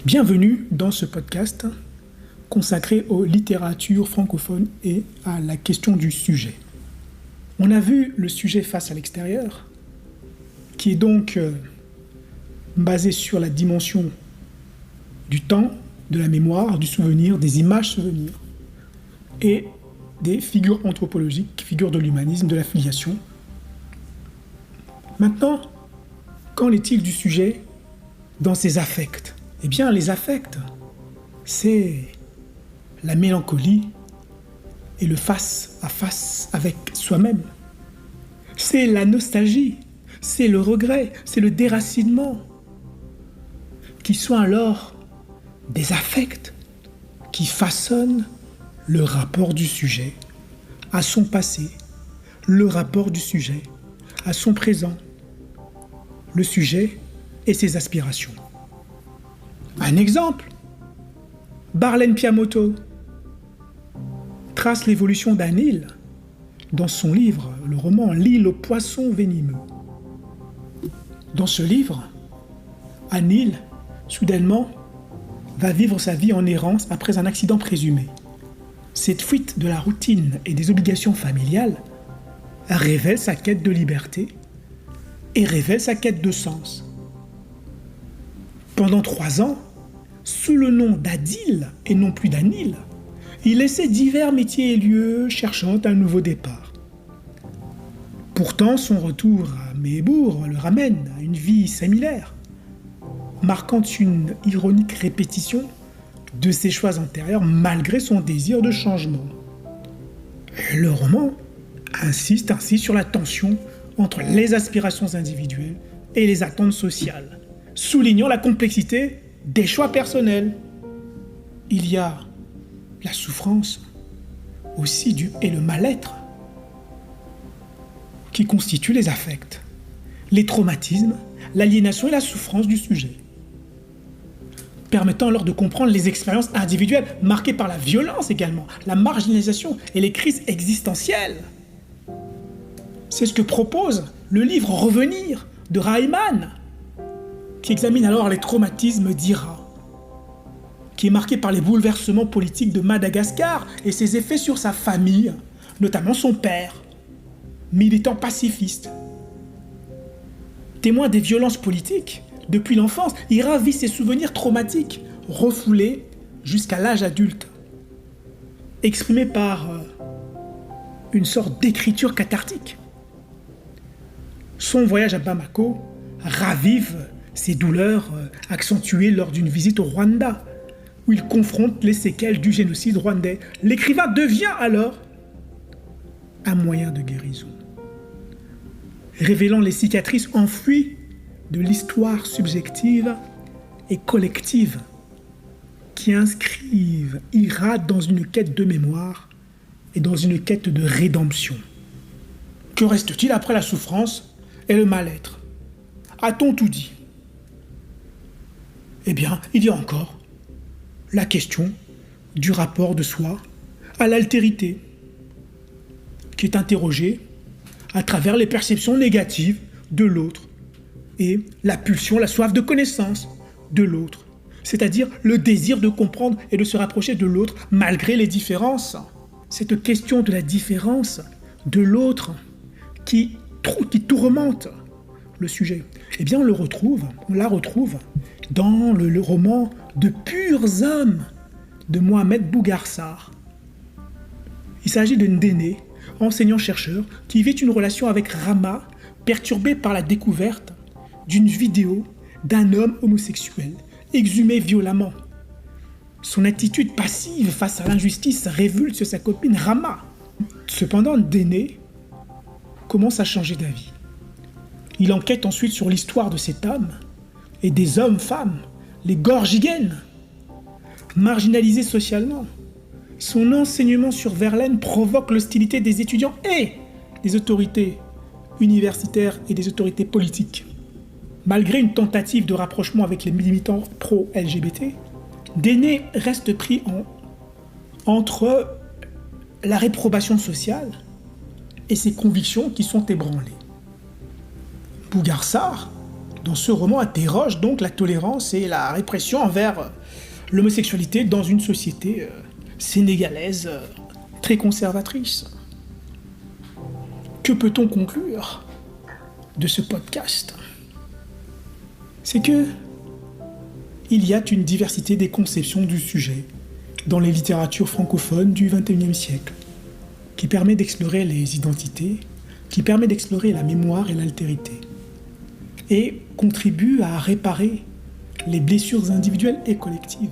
Bienvenue dans ce podcast consacré aux littératures francophones et à la question du sujet. On a vu le sujet face à l'extérieur, qui est donc basé sur la dimension du temps, de la mémoire, du souvenir, des images souvenirs et des figures anthropologiques, figures de l'humanisme, de la filiation. Maintenant, qu'en est-il du sujet dans ses affects ? Eh bien, les affects, c'est la mélancolie et le face-à-face avec soi-même. C'est la nostalgie, c'est le regret, c'est le déracinement, qui sont alors des affects qui façonnent le rapport du sujet à son passé, le rapport du sujet à son présent, le sujet et ses aspirations. Un exemple, Barlene Piamoto trace l'évolution d'un île dans son livre, le roman L'île aux poissons venimeux. Dans ce livre, un île, soudainement, va vivre sa vie en errance après un accident présumé. Cette fuite de la routine et des obligations familiales révèle sa quête de liberté et révèle sa quête de sens. Pendant 3 ans, sous le nom d'Adil et non plus d'Anil, il essaie divers métiers et lieux cherchant un nouveau départ. Pourtant, son retour à Méhébourg le ramène à une vie similaire, marquant une ironique répétition de ses choix antérieurs malgré son désir de changement. Et le roman insiste ainsi sur la tension entre les aspirations individuelles et les attentes sociales, soulignant la complexité des choix personnels. Il y a la souffrance aussi et le mal-être qui constituent les affects, les traumatismes, l'aliénation et la souffrance du sujet, permettant alors de comprendre les expériences individuelles marquées par la violence également, la marginalisation et les crises existentielles. C'est ce que propose le livre Revenir de Rahman, qui examine alors les traumatismes d'Ira, qui est marqué par les bouleversements politiques de Madagascar et ses effets sur sa famille, notamment son père, militant pacifiste. Témoin des violences politiques, depuis l'enfance, Ira vit ses souvenirs traumatiques, refoulés jusqu'à l'âge adulte, exprimés par une sorte d'écriture cathartique. Son voyage à Bamako ravive ses douleurs accentuées lors d'une visite au Rwanda, où il confronte les séquelles du génocide rwandais. L'écrivain devient alors un moyen de guérison, révélant les cicatrices enfouies de l'histoire subjective et collective qui inscrivent Ira dans une quête de mémoire et dans une quête de rédemption. Que reste-t-il après la souffrance et le mal-être ? A-t-on tout dit ? Eh bien, il y a encore la question du rapport de soi à l'altérité, qui est interrogée à travers les perceptions négatives de l'autre et la pulsion, la soif de connaissance de l'autre, c'est-à-dire le désir de comprendre et de se rapprocher de l'autre malgré les différences. Cette question de la différence de l'autre qui tourmente le sujet, eh bien on la retrouve dans le roman De purs hommes de Mohamed Bougarsar. Il s'agit de Ndéné, enseignant-chercheur, qui vit une relation avec Rama, perturbée par la découverte d'une vidéo d'un homme homosexuel exhumé violemment. Son attitude passive face à l'injustice révulse sa copine Rama. Cependant, Ndéné commence à changer d'avis. Il enquête ensuite sur l'histoire de cet homme et des hommes-femmes, les Gorgigènes, marginalisés socialement. Son enseignement sur Verlaine provoque l'hostilité des étudiants et des autorités universitaires et des autorités politiques. Malgré une tentative de rapprochement avec les militants pro-LGBT, Ndéné reste pris entre la réprobation sociale et ses convictions qui sont ébranlées. Bougarsar dans ce roman, interroge donc la tolérance et la répression envers l'homosexualité dans une société sénégalaise très conservatrice. Que peut-on conclure de ce podcast? C'est que il y a une diversité des conceptions du sujet dans les littératures francophones du XXIe siècle, qui permet d'explorer les identités, qui permet d'explorer la mémoire et l'altérité, et contribue à réparer les blessures individuelles et collectives.